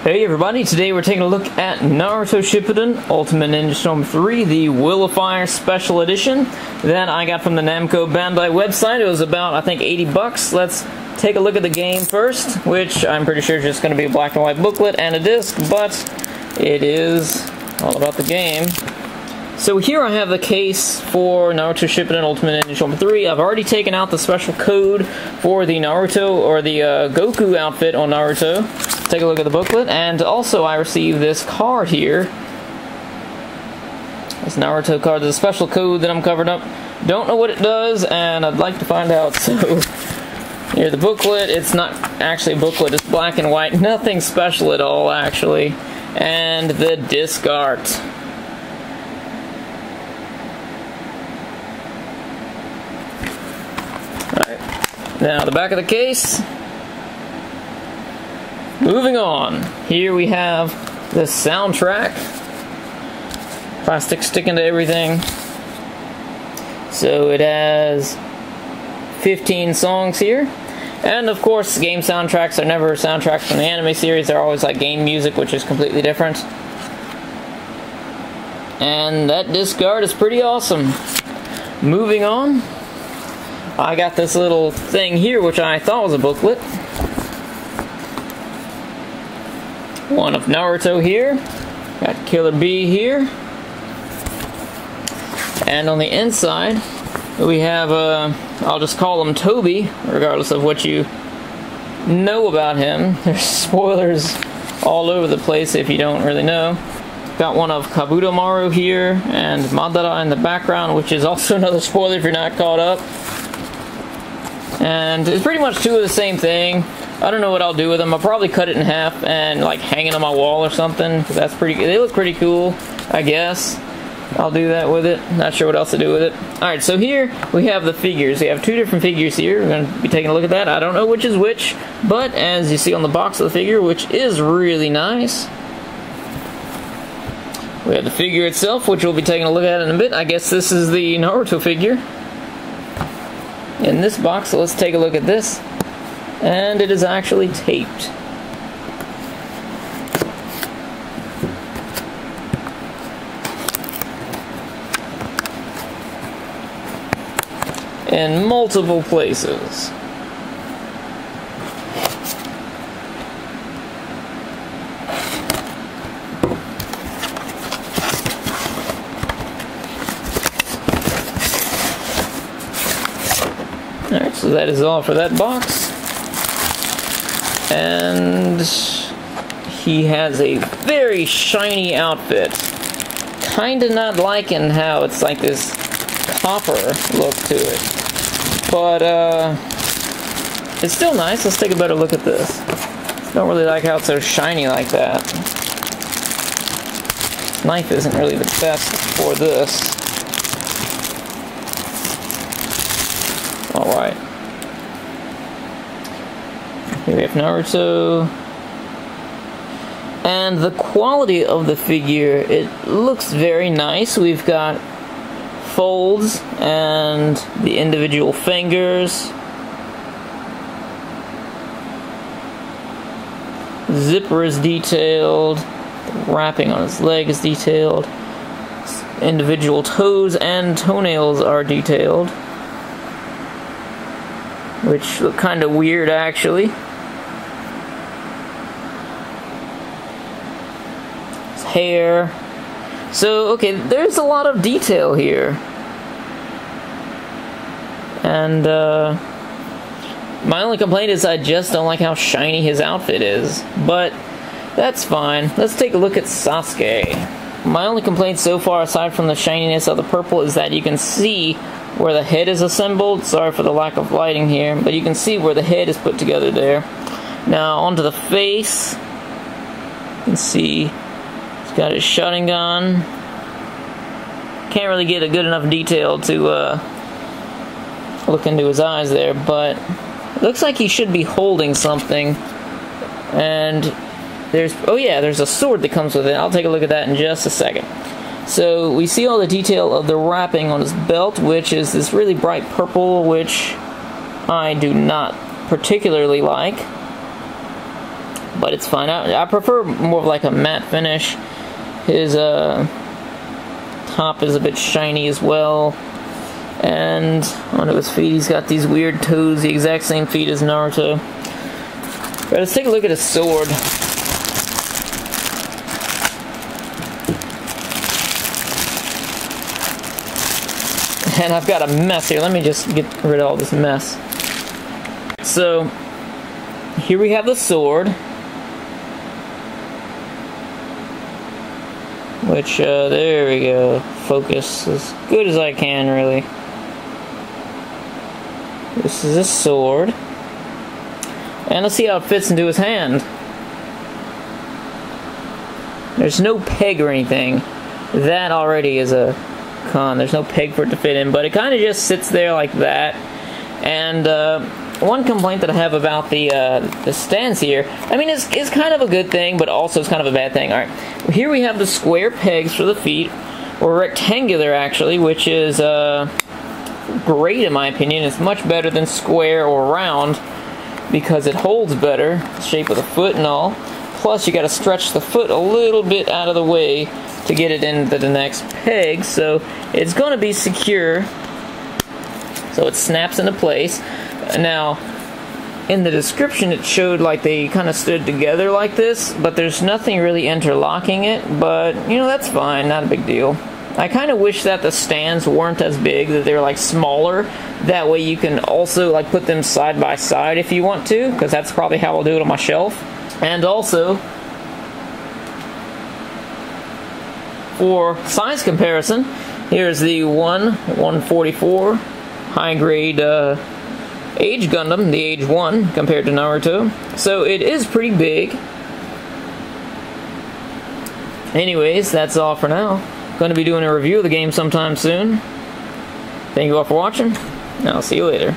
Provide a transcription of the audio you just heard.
Hey everybody, today we're taking a look at Naruto Shippuden Ultimate Ninja Storm 3, the Will of Fire Special Edition that I got from the Namco Bandai website. It was about, I think, 80 bucks. Let's take a look at the game first, which I'm pretty sure is just going to be a black and white booklet and a disc, but it is all about the game. So here I have the case for Naruto Shippuden Ultimate Ninja Storm 3. I've already taken out the special code for the Naruto, or the Goku outfit on Naruto. Take a look at the booklet, and also I received this card here. This Naruto card, there's a special code that I'm covering up. Don't know what it does, and I'd like to find out, so here's the booklet. It's not actually a booklet, it's black and white, nothing special at all, actually. And the disc art. Alright, now the back of the case. Moving on, here we have the soundtrack. Plastic sticking to everything. So it has 15 songs here. And of course, game soundtracks are never soundtracks from the anime series. They're always like game music, which is completely different. And that disc art is pretty awesome. Moving on, I got this little thing here, which I thought was a booklet. One of Naruto here, got Killer Bee here, and on the inside we have, I'll just call him Toby, regardless of what you know about him. There's spoilers all over the place if you don't really know. Got one of Kabutomaru here, and Madara in the background, which is also another spoiler if you're not caught up. And it's pretty much two of the same thing. I don't know what I'll do with them. I'll probably cut it in half and like hang it on my wall or something, because that's pretty. They look pretty cool, I guess. I'll do that with it. Not sure what else to do with it. Alright, so here we have the figures. We have two different figures here. We're going to be taking a look at that. I don't know which is which, but as you see on the box of the figure, which is really nice, we have the figure itself, which we'll be taking a look at in a bit. I guess this is the Naruto figure in this box, so let's take a look at this. And it is actually taped. In multiple places. Alright, so that is all for that box. And he has a very shiny outfit. Kinda not liking how it's like this copper look to it. But, it's still nice. Let's take a better look at this. Don't really like how it's so shiny like that. Knife isn't really the best for this. Alright. Here we have Naruto. And the quality of the figure, it looks very nice. We've got folds and the individual fingers. Zipper is detailed. The wrapping on his leg is detailed. Individual toes and toenails are detailed, which look kind of weird actually. Hair. So, okay, there's a lot of detail here. And, my only complaint is I just don't like how shiny his outfit is. But, that's fine. Let's take a look at Sasuke. My only complaint so far, aside from the shininess of the purple, is that you can see where the head is assembled. Sorry for the lack of lighting here, but you can see where the head is put together there. Now, onto the face. You can see he's got his Sharingan. Can't really get a good enough detail to look into his eyes there, but it looks like he should be holding something. And there's, oh yeah, there's a sword that comes with it. I'll take a look at that in just a second. So we see all the detail of the wrapping on his belt, which is this really bright purple, which I do not particularly like. but it's fine. I prefer more of like a matte finish. His top is a bit shiny as well. And onto his feet, he's got these weird toes, the exact same feet as Naruto. Right, let's take a look at his sword. And I've got a mess here. Let me just get rid of all this mess. So, here we have the sword. Which, there we go. Focus as good as I can, really. This is a sword. And let's see how it fits into his hand. There's no peg or anything. That already is a con. There's no peg for it to fit in, but it kind of just sits there like that. And one complaint that I have about the stands here, I mean, it's kind of a good thing, but also it's kind of a bad thing. All right, here we have the square pegs for the feet, or rectangular actually, which is great in my opinion. It's much better than square or round because it holds better, the shape of the foot and all. Plus, you got to stretch the foot a little bit out of the way to get it into the next peg, so it's going to be secure, so it snaps into place. Now, in the description it showed like they kind of stood together like this, but there's nothing really interlocking it, but you know, that's fine, not a big deal. I kind of wish that the stands weren't as big, that they were like smaller, that way you can also like put them side by side if you want to, because that's probably how I'll do it on my shelf. And also, for size comparison, here's the 1/144 high grade Age Gundam, the Age 1 compared to Naruto. So it is pretty big. Anyways, that's all for now. Going to be doing a review of the game sometime soon. Thank you all for watching, and I'll see you later.